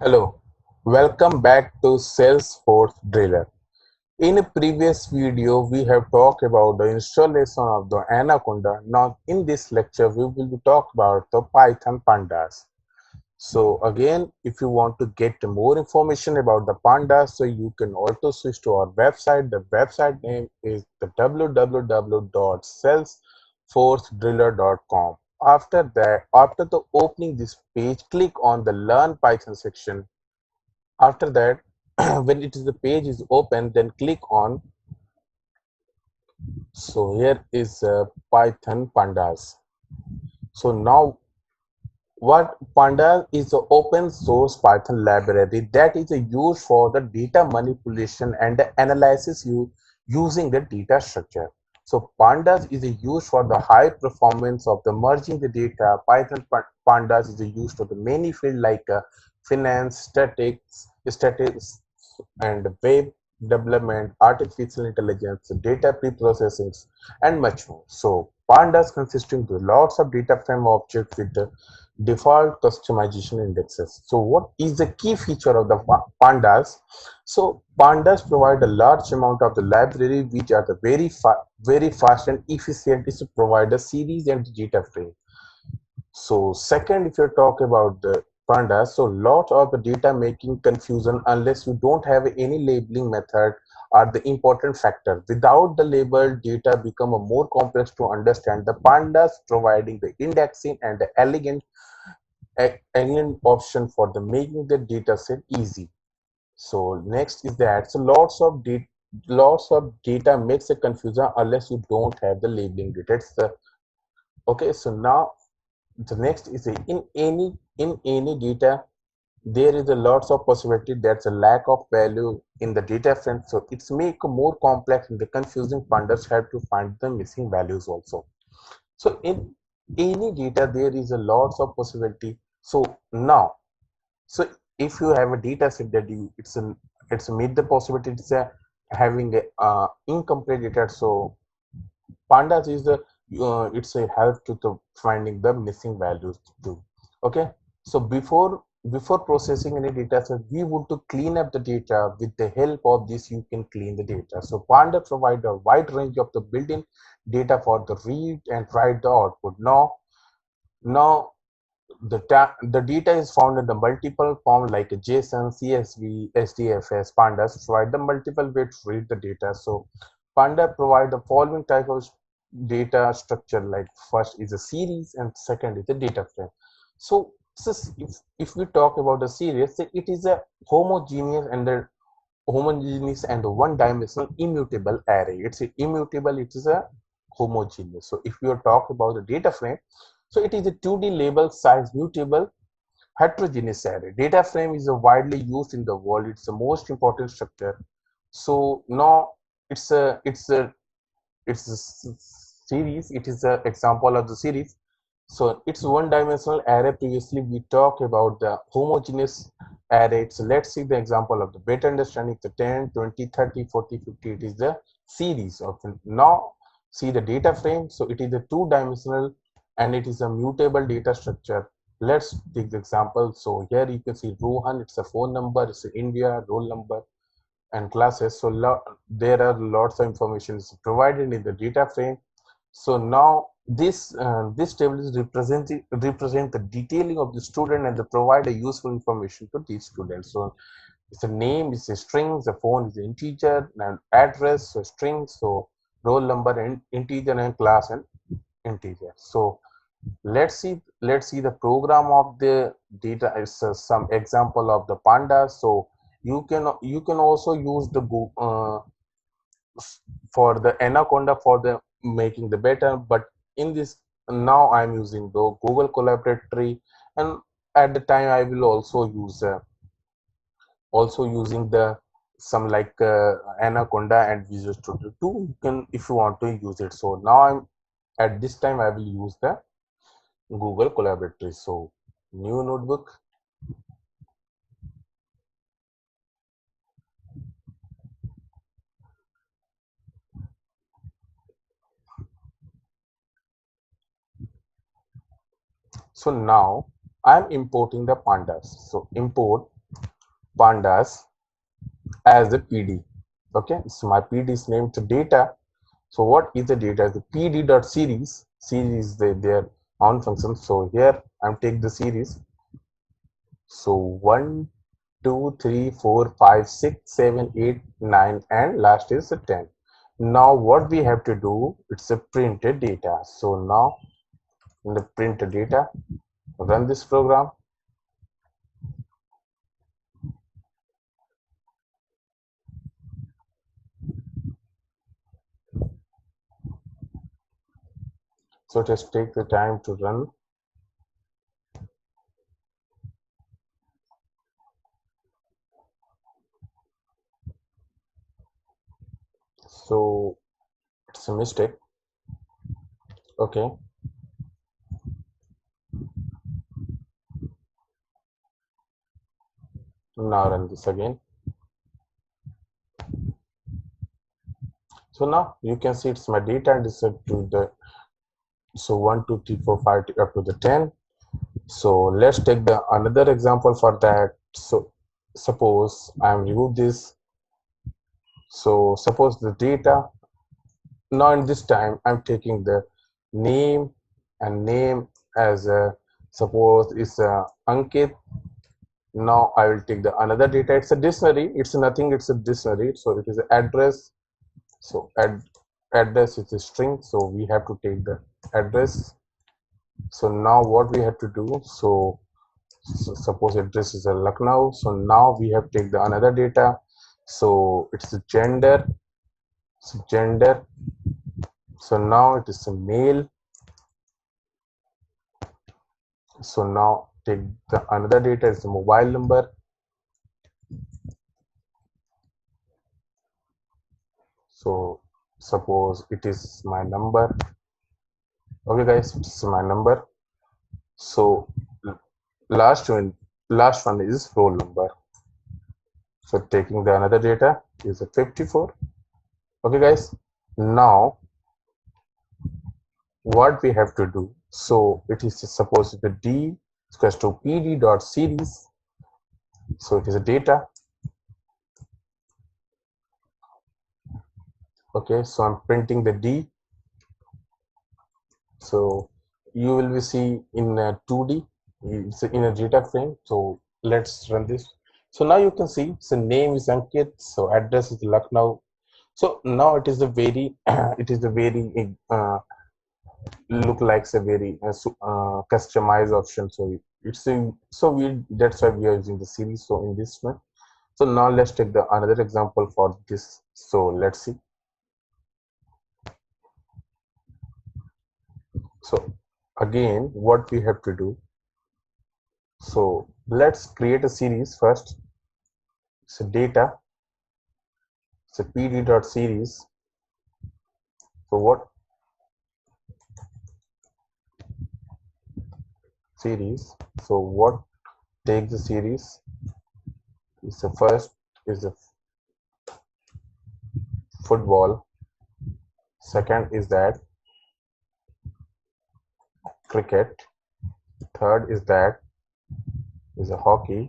Hello, welcome back to Salesforce Driller. In a previous video, we have talked about the installation of the Anaconda. Now, in this lecture, we will be talk about the Python Pandas. So again, if you want to get more information about the Pandas, so you can also switch to our website. The website name is the www.salesforcedriller.com. After that, after the opening this page, click on the Learn Python section. After that, when the page is open, then click on, so here is Python Pandas. So now what Pandas is an open source Python library that is used for the data manipulation and the analysis using the data structure. So Pandas is used for the high performance of the merging the data. Python Pandas is used for the many field like finance, statistics, and web development, artificial intelligence, data pre-processing, and much more. So Pandas consisting of lots of data frame objects with the default customization indexes. So what is the key feature of the Pandas? So Pandas provide a large amount of the library which are the very fast and efficient to provide a series and data frame. So second, if you talk about the Pandas, so lot of the data making confusion unless you don't have any labeling method are the important factor. Without the label, data become a more complex to understand. The Pandas providing the indexing and the elegant option for the making the data set easy. So next is that, so lots of data makes a confusion unless you don't have the labeling data. It's the okay. So now the next is in any data there is a lots of possibility that's a lack of value in the data frame, so it's make more complex and the confusing. Funders have to find the missing values also. So in any data there is a lots of possibility. So now, so if you have a data set that you it's meet the possibility, it's a having a incomplete data. So Pandas is the it's a help to the finding the missing values too. Okay, so before processing any data set, we want to clean up the data. With the help of this, you can clean the data. So Panda provide a wide range of the built-in data for the read and write the output. Now the data is found in the multiple form like a JSON, CSV, SDFS. Pandas provide the multiple way to read the data. So Panda provide the following type of data structure, like first is a series and second is a data frame. So if we talk about the series, it is a homogeneous and one dimensional immutable array. It's a immutable, it is a homogeneous. So if we talk about the data frame, so it is a 2D label size mutable heterogeneous array. Data frame is a widely used in the world. It's the most important structure. So now it's a series. It is an example of the series. So it's one dimensional array. Previously we talked about the homogeneous array. So let's see the example of the better understanding. The 10, 20, 30, 40, 50. It is the series of the, now see the data frame. So it is a two-dimensional and it is a mutable data structure. Let's take the example. So here you can see Rohan, it's a phone number, it's India, roll number, and classes. So there are lots of information is provided in the data frame. So now this table is represent the detailing of the student and they provide a useful information to these students. So it's a name, it's a string, the phone is an integer, and address, so string, so roll number and integer, and class and integer. So let's see the program of the data. It's some example of the Pandas. So you can also use the for the Anaconda for the making the better, but in this now I'm using the Google Collaboratory, and at the time I will also use also using the some like Anaconda and Visual Studio 2. You can if you want to use it. So now I'm at this time I will use the Google Collaboratory. So new notebook. So now I'm importing the Pandas. So import. pandas as a PD. Okay, so my PD is named to data. So what is the data? The pd.series. Series their on function. So here I'm take the series. So 1, 2, 3, 4, 5, 6, 7, 8, 9, and last is a 10. Now what we have to do, it's a printed data. So now in the printed data, run this program. So just take the time to run. So it's a mistake. Okay, now run this again. So now you can see it's my data and it's up to the, so 1, 2, 3, 4, 5 up to the 10. So let's take the another example for that. So suppose I remove this. So suppose the data, now in this time I'm taking the name, and name as a, suppose it's a Ankit. Now I will take the another data, it's a dictionary, it's nothing, it's a dictionary. So it is an address. So address is a string, so we have to take the address. So now what we have to do, so suppose address is a Lucknow. So now we have take the another data. So it's a gender. So gender. So now it is a male. So now take the another data is the mobile number. So suppose it is my number. Okay guys, it's my number. So last one is roll number. So taking the another data is a 54. Okay guys, now what we have to do, so it is suppose the d equals to pd.series. So it is a data. Okay, so I'm printing the d. So you will be see in 2D, it's in a data frame. So let's run this. So now you can see, so name is Ankit, so address is Lucknow. So now it is a very it is a very look like a very customized option. So it's in, so we, that's why we are using the series. So in this one, so now let's take the another example for this. So let's see. So again, what we have to do, so let's create a series first. So data, so pd.series. So what series, so what take the series is the first is the football, second is that cricket, third is that is a hockey.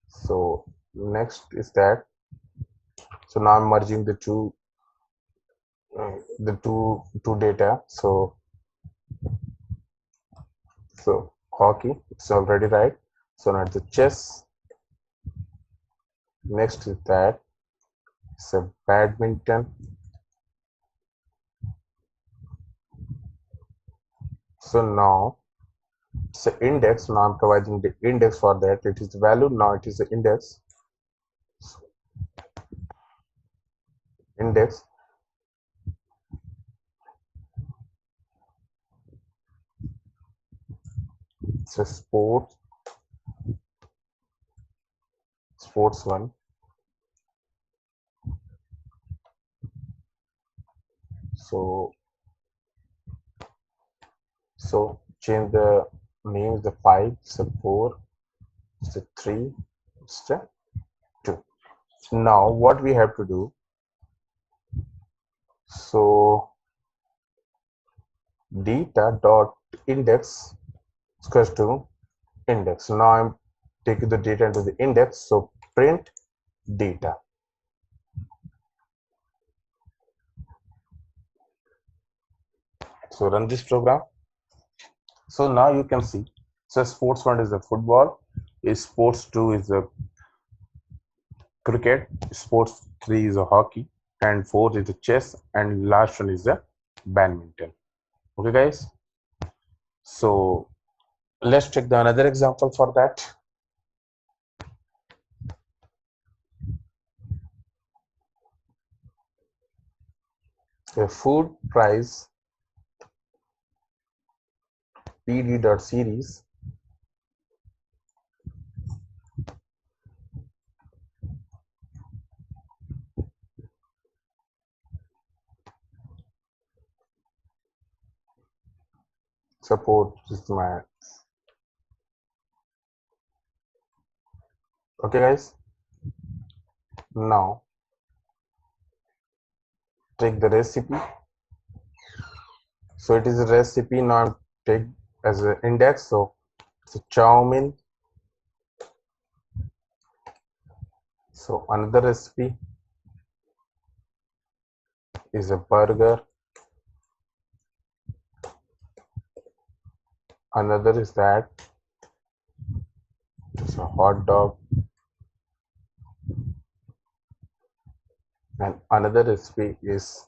So next is that, so now I'm merging the two data. So hockey, it's already right. So now it's a chess. Next is that it's a badminton. So now it's an index. Now I'm providing the index for that. It is the value. Now it is the index. Index. It's a sports one. So change the name is the 5, it's a 4, it's a 3, it's a 2. Now what we have to do, so data dot index equals to index. Now I'm take the data into the index. So print data. So run this program. So now you can see, so sports 1 is the football, sports 2 is the cricket, sports 3 is a hockey, and 4 is the chess, and last one is the badminton. Okay guys, so let's take the another example for that. A food price pd.series support is my. Okay guys, now take the recipe. So it is a recipe, now take as an index. So it's a chow mein. So another recipe is a burger. Another is that it's a hot dog. And another recipe is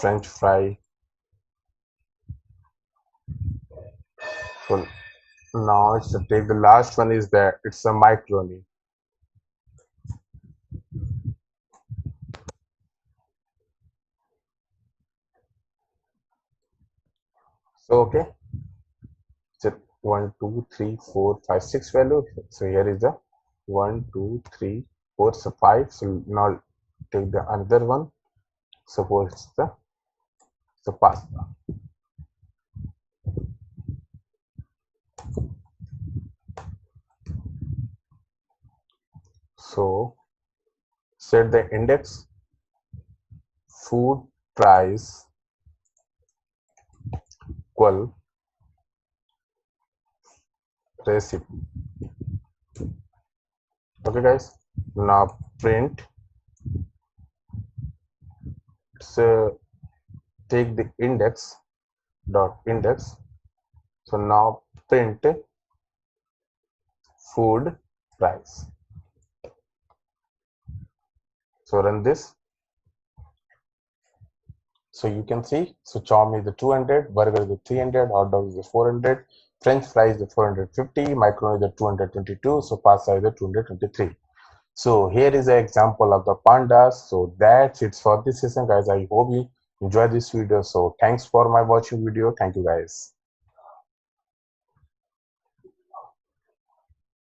French fry. So now it's to take the last one is that it's a macaroni. So okay, so 1, 2, 3, 4, 5, 6 value. So here is the 1, 2, 3, 4, so 5. So now take the another one. Suppose it's the pasta. So set the index food price equal recipe. Okay guys, now print. So take the index dot index. So now print food price. So run this. So you can see, so chow mein is the 200, burger is the 300, hot dog is the 400, French fries is the 450, macaroni is the 222, so pasta is the 223. So here is an example of the pandas. So that's it for this session guys. I hope you enjoy this video. So thanks for my watching video. Thank you guys.